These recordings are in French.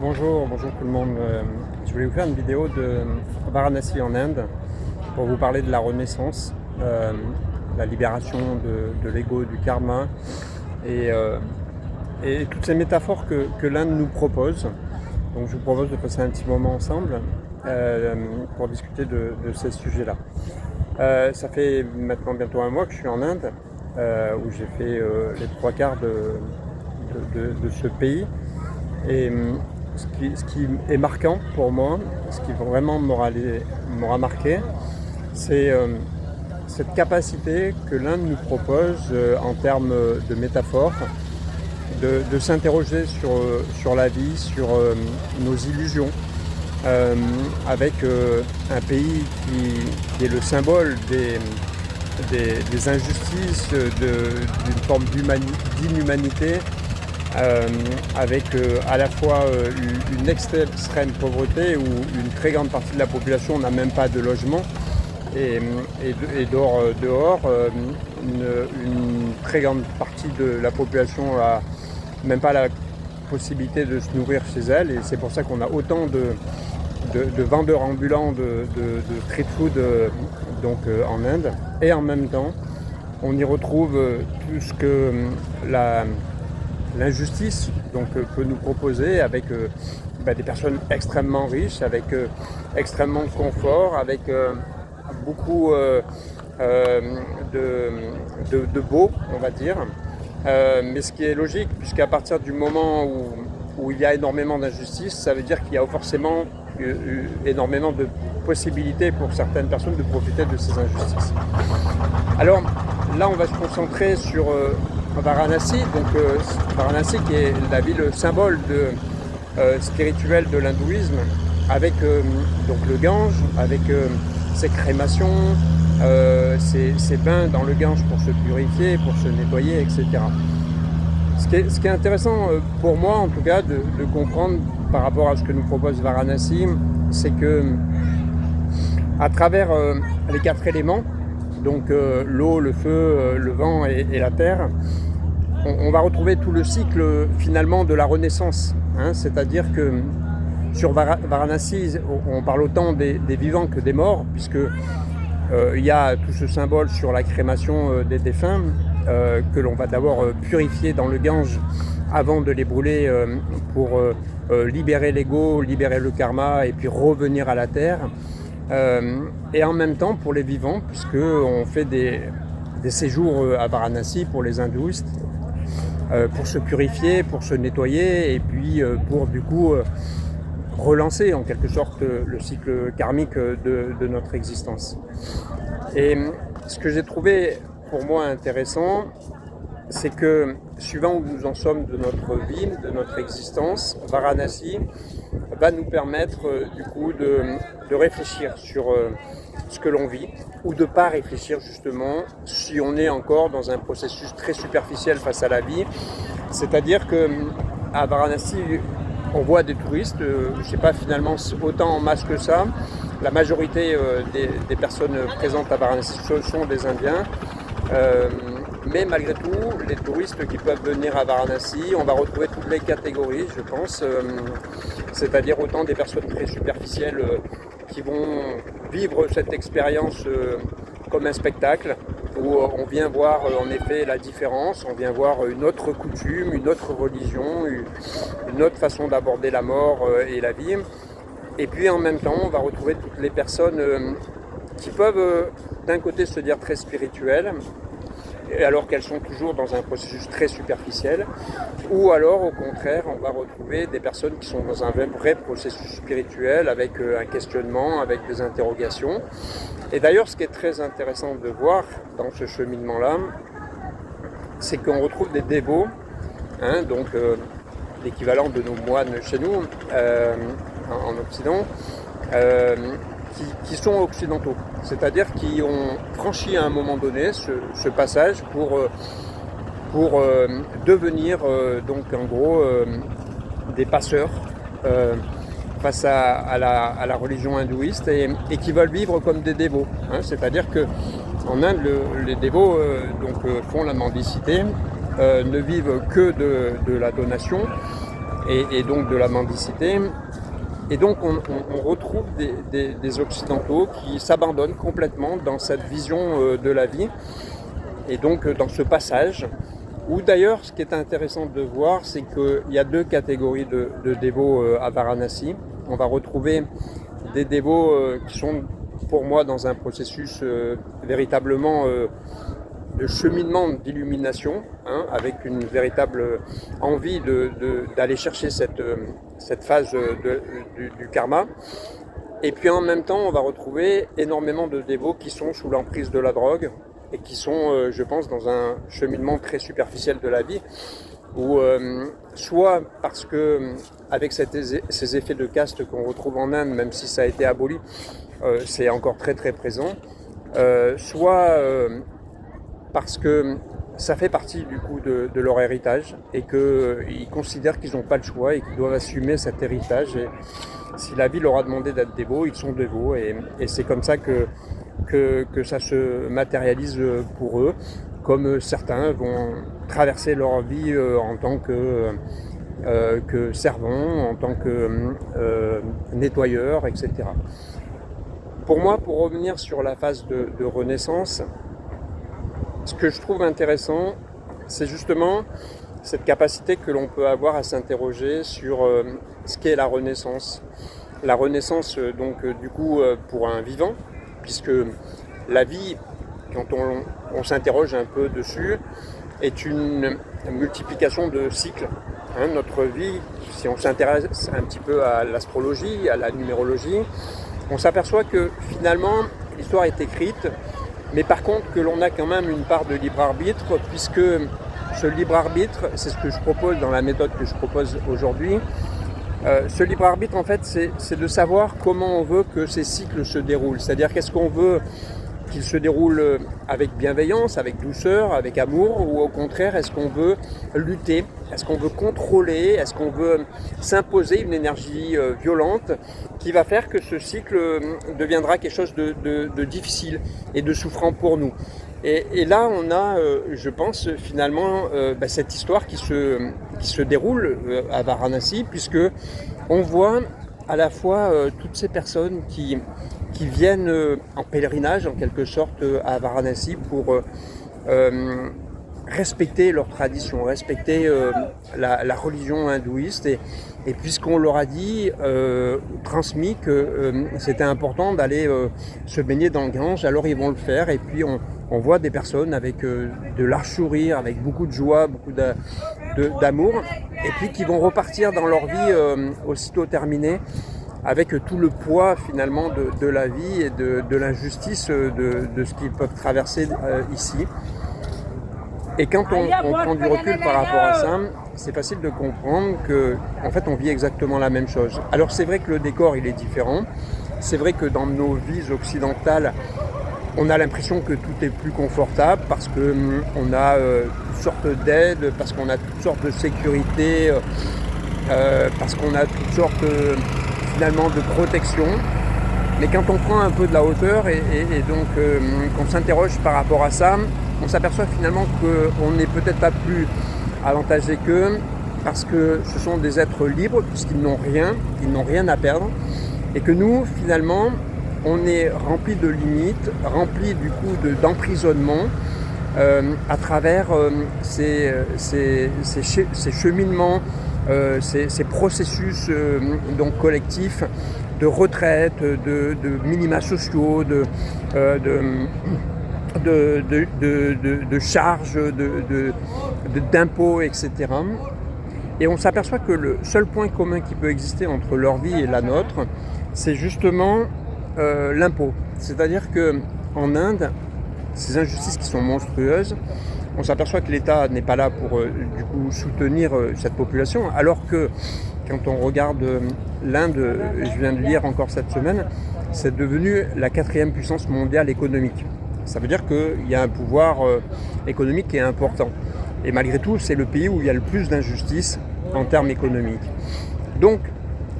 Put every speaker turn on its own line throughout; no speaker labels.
Bonjour tout le monde. Je voulais vous faire une vidéo de Varanasi en Inde pour vous parler de la renaissance, la libération de l'ego, du karma et toutes ces métaphores que l'Inde nous propose. Donc je vous propose de passer un petit moment ensemble pour discuter de ces sujets-là. Ça fait maintenant bientôt un mois que je suis en Inde, où j'ai fait les trois quarts de ce pays. Et ce qui est marquant pour moi, ce qui vraiment m'aura marqué, c'est cette capacité que l'Inde nous propose en termes de métaphores, de s'interroger sur la vie, sur nos illusions, avec un pays qui est le symbole des injustices, d'une forme d'inhumanité, avec à la fois une extrême pauvreté où une très grande partie de la population n'a même pas de logement et dehors une très grande partie de la population n'a même pas la possibilité de se nourrir chez elle, et c'est pour ça qu'on a autant de vendeurs ambulants de street food en Inde. Et en même temps on y retrouve tout ce que l'injustice peut nous proposer, avec des personnes extrêmement riches, avec extrêmement de confort, avec beaucoup de beau, on va dire. Mais ce qui est logique, puisqu'à partir du moment où il y a énormément d'injustice, ça veut dire qu'il y a forcément énormément de possibilités pour certaines personnes de profiter de ces injustices. Alors là, on va se concentrer sur Varanasi, Varanasi qui est la ville symbole spirituelle de l'hindouisme, avec le Gange, avec ses crémations, ses bains dans le Gange pour se purifier, pour se nettoyer, etc. Ce qui est intéressant pour moi, en tout cas, de comprendre par rapport à ce que nous propose Varanasi, c'est que à travers les quatre éléments, donc l'eau, le feu, le vent et la terre, on va retrouver tout le cycle finalement de la renaissance, c'est-à-dire que sur Varanasi, on parle autant des vivants que des morts, puisque il y a tout ce symbole sur la crémation des défunts, que l'on va d'abord purifier dans le Gange avant de les brûler, pour libérer l'ego, libérer le karma et puis revenir à la terre. Et en même temps pour les vivants, puisqu'on fait des séjours à Varanasi pour les hindouistes, pour se purifier, pour se nettoyer, et puis pour du coup relancer en quelque sorte le cycle karmique de notre existence. Et ce que j'ai trouvé pour moi intéressant, c'est que suivant où nous en sommes de notre vie, de notre existence, Varanasi va nous permettre du coup de réfléchir sur ce que l'on vit, ou de ne pas réfléchir justement si on est encore dans un processus très superficiel face à la vie. C'est-à-dire qu'à Varanasi, on voit des touristes, je ne sais pas finalement autant en masse que ça. La majorité des personnes présentes à Varanasi sont des Indiens. Mais malgré tout, les touristes qui peuvent venir à Varanasi, on va retrouver toutes les catégories, je pense, c'est-à-dire autant des personnes très superficielles qui vont vivre cette expérience comme un spectacle, où on vient voir en effet la différence, on vient voir une autre coutume, une autre religion, une autre façon d'aborder la mort et la vie. Et puis en même temps, on va retrouver toutes les personnes qui peuvent d'un côté se dire très spirituelles, alors qu'elles sont toujours dans un processus très superficiel, ou alors au contraire on va retrouver des personnes qui sont dans un vrai processus spirituel, avec un questionnement, avec des interrogations. Et d'ailleurs, ce qui est très intéressant de voir dans ce cheminement-là, c'est qu'on retrouve des dévots, l'équivalent de nos moines chez nous en Occident, qui sont occidentaux, c'est-à-dire qui ont franchi à un moment donné ce passage pour devenir en gros des passeurs face à la religion hindouiste, et qui veulent vivre comme des dévots. C'est-à-dire qu'en Inde, les dévots font la mendicité, ne vivent que de la donation, et donc de la mendicité. Et donc on retrouve des Occidentaux qui s'abandonnent complètement dans cette vision de la vie, et donc dans ce passage, où d'ailleurs ce qui est intéressant de voir, c'est qu'il y a deux catégories de dévots à Varanasi. On va retrouver des dévots qui sont pour moi dans un processus véritablement de cheminement d'illumination, avec une véritable envie d'aller chercher cette phase du karma. Et puis en même temps, on va retrouver énormément de dévots qui sont sous l'emprise de la drogue et qui sont, je pense, dans un cheminement très superficiel de la vie, où soit parce que avec ces effets de caste qu'on retrouve en Inde, même si ça a été aboli, c'est encore très très présent, soit parce que ça fait partie du coup de leur héritage et qu'ils considèrent qu'ils n'ont pas le choix et qu'ils doivent assumer cet héritage. Et si la vie leur a demandé d'être dévots, ils sont dévots, et c'est comme ça que ça se matérialise pour eux, comme certains vont traverser leur vie en tant que servants, en tant que nettoyeurs, etc. Pour moi, pour revenir sur la phase de renaissance, ce que je trouve intéressant, c'est justement cette capacité que l'on peut avoir à s'interroger sur ce qu'est la renaissance. La renaissance, donc, du coup, pour un vivant, puisque la vie, quand on s'interroge un peu dessus, est une multiplication de cycles. Notre vie, si on s'intéresse un petit peu à l'astrologie, à la numérologie, on s'aperçoit que finalement, l'histoire est écrite, mais par contre que l'on a quand même une part de libre arbitre, puisque ce libre arbitre, c'est ce que je propose dans la méthode que je propose aujourd'hui. Ce libre arbitre, en fait, c'est de savoir comment on veut que ces cycles se déroulent. C'est-à-dire, qu'est-ce qu'on veut qu'ils se déroulent avec bienveillance, avec douceur, avec amour, ou au contraire, est-ce qu'on veut lutter, est-ce qu'on veut contrôler, est-ce qu'on veut s'imposer une énergie violente qui va faire que ce cycle deviendra quelque chose de difficile et de souffrant pour nous. Et là, on a, je pense, finalement, cette histoire qui se déroule à Varanasi, puisque on voit à la fois toutes ces personnes qui viennent en pèlerinage, en quelque sorte, à Varanasi pour respecter leur tradition, respecter la religion hindouiste, et puisqu'on leur a dit, transmis que c'était important d'aller se baigner dans le Gange, alors ils vont le faire. Et puis on voit des personnes avec de larges sourires, avec beaucoup de joie, beaucoup d'amour, et puis qui vont repartir dans leur vie aussitôt terminée, avec tout le poids finalement de la vie et de l'injustice de ce qu'ils peuvent traverser ici. Et quand on prend du recul par rapport à ça, c'est facile de comprendre qu'en fait on vit exactement la même chose. Alors c'est vrai que le décor il est différent, c'est vrai que dans nos vies occidentales, on a l'impression que tout est plus confortable parce qu'on a toutes sortes d'aides, parce qu'on a toutes sortes de sécurité, parce qu'on a toutes sortes finalement de protection. Mais quand on prend un peu de la hauteur et donc qu'on s'interroge par rapport à ça, on s'aperçoit finalement qu'on n'est peut-être pas plus avantagé qu'eux, parce que ce sont des êtres libres, puisqu'ils n'ont rien à perdre, et que nous, finalement, on est rempli de limites, rempli du coup d'emprisonnement à travers ces cheminements, ces processus donc collectifs de retraite, de minima sociaux, de charges, d'impôts, etc. Et on s'aperçoit que le seul point commun qui peut exister entre leur vie et la nôtre, c'est justement l'impôt. C'est-à-dire qu'en Inde, ces injustices qui sont monstrueuses, on s'aperçoit que l'État n'est pas là pour du coup soutenir cette population, alors que quand on regarde l'Inde, je viens de lire encore cette semaine, c'est devenu la 4e puissance mondiale économique. Ça veut dire qu'il y a un pouvoir économique qui est important. Et malgré tout, c'est le pays où il y a le plus d'injustice en termes économiques. Donc,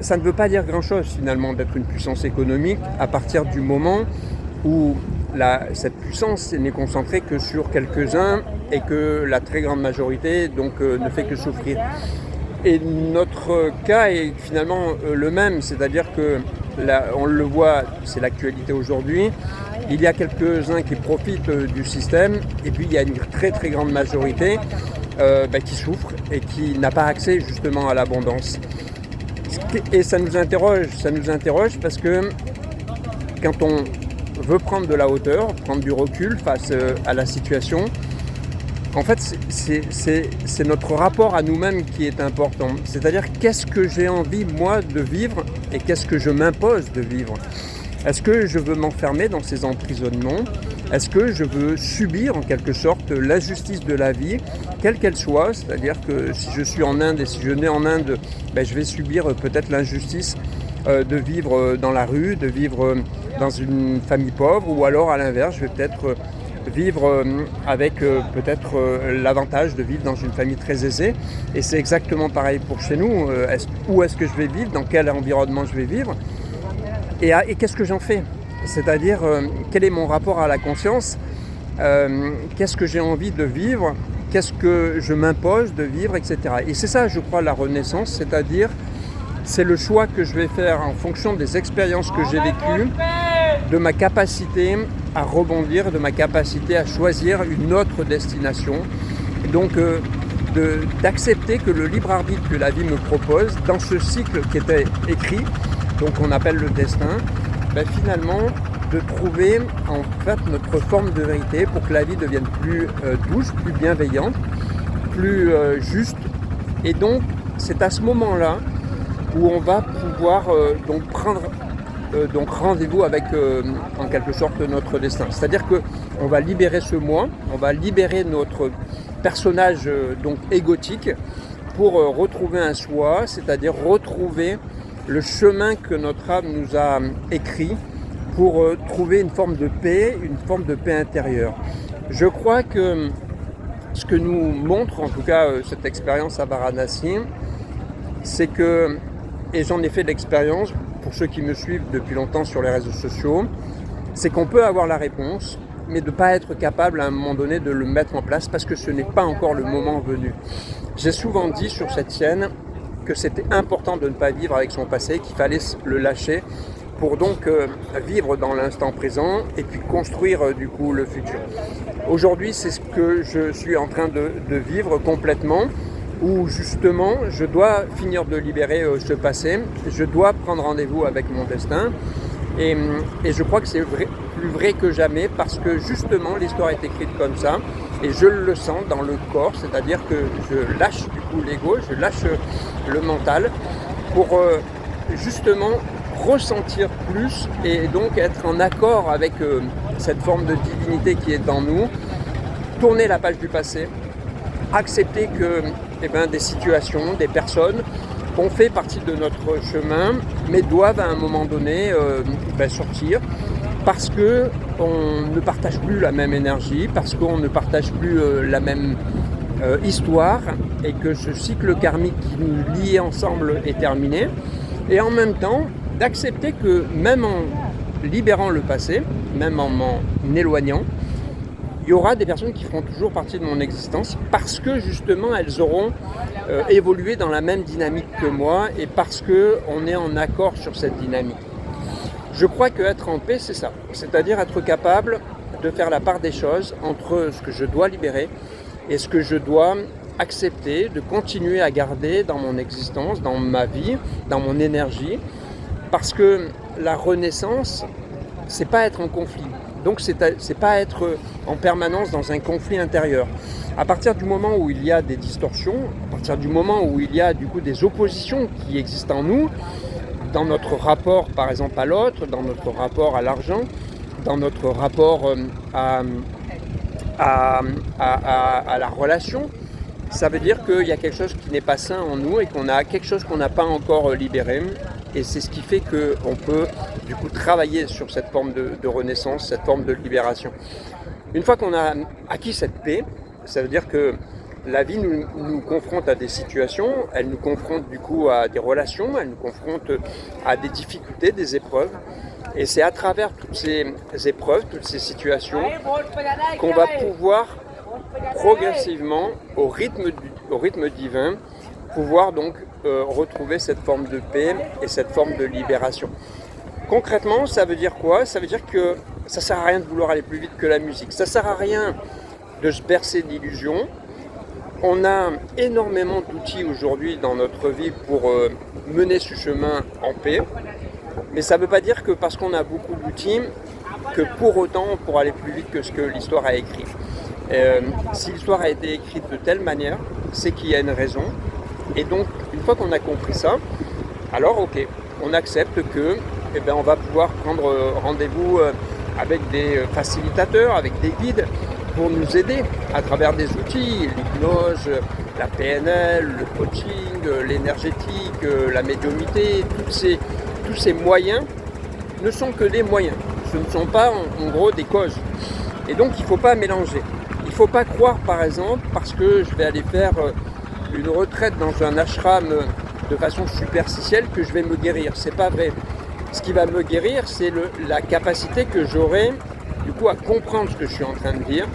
ça ne veut pas dire grand-chose finalement d'être une puissance économique à partir du moment où cette puissance n'est concentrée que sur quelques-uns et que la très grande majorité donc, ne fait que souffrir. Et notre cas est finalement le même, c'est-à-dire que là, on le voit, c'est l'actualité aujourd'hui. Il y a quelques-uns qui profitent du système et puis il y a une très très grande majorité qui souffre et qui n'a pas accès justement à l'abondance. Et ça nous interroge parce que quand on veut prendre de la hauteur, prendre du recul face à la situation, en fait c'est notre rapport à nous-mêmes qui est important. C'est-à-dire qu'est-ce que j'ai envie moi de vivre et qu'est-ce que je m'impose de vivre. Est-ce que je veux m'enfermer dans ces emprisonnements? Est-ce que je veux subir en quelque sorte l'injustice de la vie, quelle qu'elle soit? C'est-à-dire que si je suis en Inde et si je nais en Inde, je vais subir peut-être l'injustice de vivre dans la rue, de vivre dans une famille pauvre, ou alors à l'inverse, je vais peut-être vivre avec peut-être l'avantage de vivre dans une famille très aisée. Et c'est exactement pareil pour chez nous. Où est-ce que je vais vivre? Dans quel environnement je vais vivre? Et qu'est-ce que j'en fais? C'est-à-dire, quel est mon rapport à la conscience? Qu'est-ce que j'ai envie de vivre? Qu'est-ce que je m'impose de vivre, etc. Et c'est ça, je crois, la renaissance, c'est-à-dire, c'est le choix que je vais faire en fonction des expériences que j'ai vécues, de ma capacité à rebondir, de ma capacité à choisir une autre destination. Et donc, d'accepter que le libre arbitre que la vie me propose, dans ce cycle qui était écrit, donc on appelle le destin, finalement de trouver en fait notre forme de vérité pour que la vie devienne plus douce, plus bienveillante, plus juste. Et donc c'est à ce moment-là où on va pouvoir donc prendre rendez-vous avec en quelque sorte notre destin. C'est-à-dire qu'on va libérer ce moi, on va libérer notre personnage donc égotique pour retrouver un soi, c'est-à-dire retrouver le chemin que notre âme nous a écrit pour trouver une forme de paix intérieure. Je crois que ce que nous montre en tout cas cette expérience à Varanasi, c'est que, et j'en ai fait de l'expérience pour ceux qui me suivent depuis longtemps sur les réseaux sociaux, c'est qu'on peut avoir la réponse, mais de ne pas être capable à un moment donné de le mettre en place parce que ce n'est pas encore le moment venu. J'ai souvent dit sur cette chaîne que c'était important de ne pas vivre avec son passé, qu'il fallait le lâcher pour donc vivre dans l'instant présent et puis construire du coup le futur. Aujourd'hui, c'est ce que je suis en train de vivre complètement, où justement je dois finir de libérer ce passé, je dois prendre rendez-vous avec mon destin et je crois que c'est plus vrai que jamais parce que justement l'histoire est écrite comme ça et je le sens dans le corps, c'est-à-dire que je lâche du coup l'ego, je lâche le mental pour justement ressentir plus et donc être en accord avec cette forme de divinité qui est en nous, tourner la page du passé, accepter que des situations, des personnes ont fait partie de notre chemin, mais doivent à un moment donné sortir parce qu'on ne partage plus la même énergie, parce qu'on ne partage plus la même histoire et que ce cycle karmique qui nous lie ensemble est terminé. Et en même temps, d'accepter que même en libérant le passé, même en m'en éloignant, il y aura des personnes qui feront toujours partie de mon existence parce que justement elles auront évolué dans la même dynamique que moi et parce qu'on est en accord sur cette dynamique. Je crois qu'être en paix, c'est ça, c'est-à-dire être capable de faire la part des choses entre ce que je dois libérer et ce que je dois accepter, de continuer à garder dans mon existence, dans ma vie, dans mon énergie, parce que la renaissance, c'est pas être en conflit. Donc c'est pas être en permanence dans un conflit intérieur. À partir du moment où il y a des distorsions, à partir du moment où il y a du coup des oppositions qui existent en nous, dans notre rapport par exemple à l'autre, dans notre rapport à l'argent, dans notre rapport à la relation, ça veut dire qu'il y a quelque chose qui n'est pas sain en nous et qu'on a quelque chose qu'on n'a pas encore libéré. Et c'est ce qui fait qu'on peut du coup travailler sur cette forme de renaissance, cette forme de libération. Une fois qu'on a acquis cette paix, ça veut dire que la vie nous confronte à des situations, elle nous confronte du coup à des relations, elle nous confronte à des difficultés, des épreuves. Et c'est à travers toutes ces épreuves, toutes ces situations, qu'on va pouvoir progressivement, au rythme divin, pouvoir donc retrouver cette forme de paix et cette forme de libération. Concrètement, ça veut dire quoi? Ça veut dire que ça sert à rien de vouloir aller plus vite que la musique. Ça sert à rien de se bercer d'illusions. On a énormément d'outils aujourd'hui dans notre vie pour mener ce chemin en paix. Mais ça ne veut pas dire que parce qu'on a beaucoup d'outils, que pour autant on pourra aller plus vite que ce que l'histoire a écrit. Si l'histoire a été écrite de telle manière, c'est qu'il y a une raison. Et donc, une fois qu'on a compris ça, alors ok, on accepte que on va pouvoir prendre rendez-vous avec des facilitateurs, avec des guides pour nous aider à travers des outils, l'hypnose, la PNL, le coaching, l'énergétique, la médiumnité, tous ces moyens ne sont que des moyens, ce ne sont pas en gros des causes. Et donc il ne faut pas mélanger. Il ne faut pas croire par exemple, parce que je vais aller faire une retraite dans un ashram de façon superficielle, que je vais me guérir. C'est pas vrai. Ce qui va me guérir, c'est la capacité que j'aurai du coup à comprendre ce que je suis en train de dire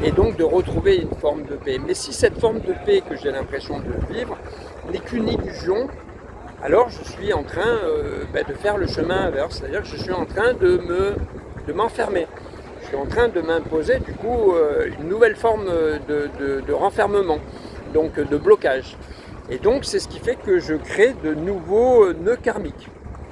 et donc de retrouver une forme de paix. Mais si cette forme de paix que j'ai l'impression de vivre n'est qu'une illusion, alors je suis en train de faire le chemin inverse, c'est-à-dire que je suis en train de m'enfermer. Je suis en train de m'imposer du coup une nouvelle forme de renfermement, donc de blocage. Et donc c'est ce qui fait que je crée de nouveaux nœuds karmiques,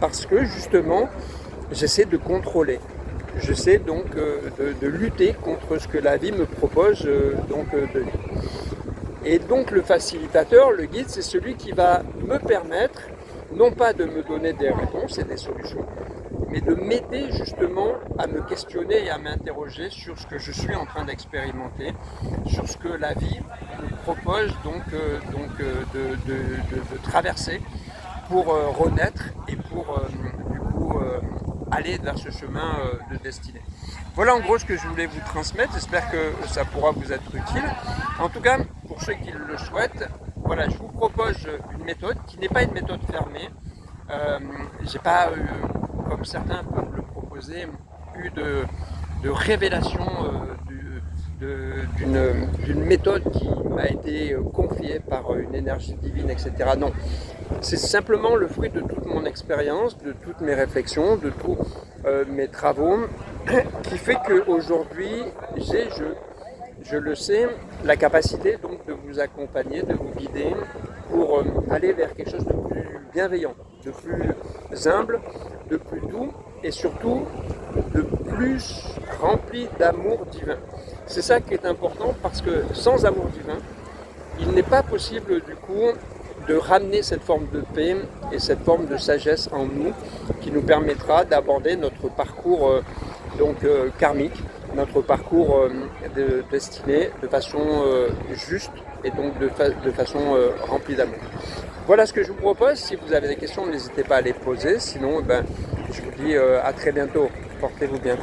parce que justement j'essaie de contrôler. J'essaie donc de lutter contre ce que la vie me propose de vivre. Et donc le facilitateur, le guide, c'est celui qui va me permettre, non pas de me donner des réponses et des solutions, mais de m'aider justement à me questionner et à m'interroger sur ce que je suis en train d'expérimenter, sur ce que la vie me propose de traverser pour renaître et pour aller vers ce chemin de destinée. Voilà en gros ce que je voulais vous transmettre, j'espère que ça pourra vous être utile. En tout cas, pour ceux qui le souhaitent, voilà, je vous propose une méthode qui n'est pas une méthode fermée. J'ai pas, comme certains peuvent le proposer, eu de révélation d'une méthode qui m'a été confiée par une énergie divine, etc. Non, c'est simplement le fruit de toute mon expérience, de toutes mes réflexions, de tous mes travaux, qui fait qu'aujourd'hui, je le sais, la capacité donc de vous accompagner, de vous guider pour aller vers quelque chose de plus bienveillant, de plus humble, de plus doux et surtout de plus rempli d'amour divin. C'est ça qui est important, parce que sans amour divin, il n'est pas possible du coup de ramener cette forme de paix et cette forme de sagesse en nous qui nous permettra d'aborder notre parcours karmique, notre parcours de destinée de façon juste et donc de façon remplie d'amour. Voilà ce que je vous propose. Si vous avez des questions, n'hésitez pas à les poser. Sinon, je vous dis à très bientôt. Portez-vous bien.